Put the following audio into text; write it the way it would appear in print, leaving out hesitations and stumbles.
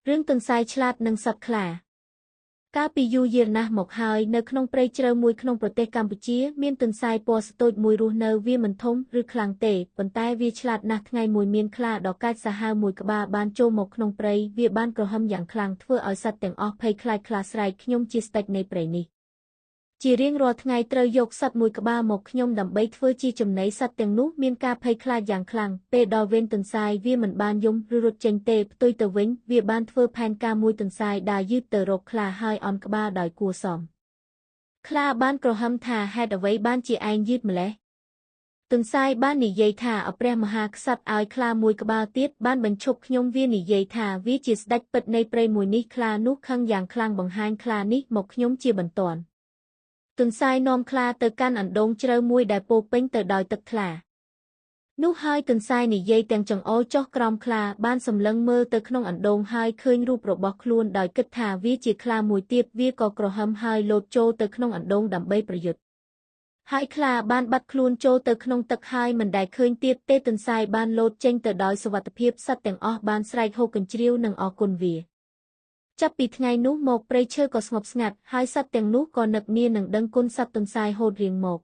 រឿងទន្សាយឆ្លាតនិងសត្វខ្លាកាលពីយូរយារណាស់មកហើយនៅក្នុងព្រៃជ្រៅមួយក្នុងប្រទេសកម្ពុជាមានទន្សាយពណ៌ស្ទូចមួយរស់នៅវាមិនធំឬខ្លាំងទេប៉ុន្តែវាឆ្លាតណាស់ថ្ងៃមួយមានខ្លាដ៏កាចសាហាវមួយក្បាលបានចូលមកក្នុងព្រៃវាបានក្រហមយ៉ាងខ្លាំងធ្វើឲ្យសត្វទាំងអស់ភ័យខ្លាចខ្លាស្រែកខ្ញុំជាស្ដេចនៃព្រៃនេះជារៀងរាល់ថ្ងៃត្រូវយកសត្វមួយក្បាលមកខ្ញុំដើម្បីធ្វើជាចំណីសត្វទាំងនោះមានការភ័យខ្លាចយ៉ាងខ្លាំងពេលដល់វេនទន្សាយវាមិនបានយំឬរត់ចេញទេផ្ទុយទៅវិញវាបានធ្វើផែនការមួយទន្សាយដើរយឺតទៅរកខ្លាហើយអន់ក្បាលដោយគួរសមខ្លាបានក្រហមថាហេតុអ្វីបានជាឯងយឺតម្ល៉េះទន្សាយបាននិយាយថាអព្រះមហាក្សត្រឲ្យខ្លាមួយក្បាលទៀតបានបញ្ឈប់ខ្ញុំវានិយាយថាវាជាស្ដេចពិតនៃព្រៃមួយនេះខ្លានោះខឹងយ៉ាងខ្លាំងបង្ហាញខ្លានេះមកខ្ញុំជាបន្ទាន់ទន្សាយនាំខ្លាទៅកាន់អណ្ដូងជ្រៅមួយដែលពោពេញទៅដោយទឹកថ្លានោះហើយទន្សាយនិយាយទាំងចង្អុលចុះក្រោមខ្លាបានសម្លឹងមើលទៅក្នុងអណ្ដូងហើយឃើញរូបរបស់ខ្លួនដោយគិតថាវាជាខ្លាមួយទៀតវាក៏ក្រហមហើយលោតចូលទៅក្នុងអណ្ដូងដើម្បីប្រយុទ្ធហើយខ្លាបានបាត់ខ្លួនចូលទៅក្នុងទឹកហើយមិនដែលឃើញទៀតទេទន្សាយបានលោតចេញទៅដោយសុវត្ថិភាពសត្វទាំងអស់បានស្រែកហ៊ោកញ្ជ្រៀវនិងអរគុណវាចាប់ពីថ្ងៃនោះមកព្រៃឈើក៏ស្ងប់ស្ងាត់ហើយសត្វទាំងនោះក៏នឹកនានឹងដឹងគុណសត្វទន្សាយហូតរៀងមក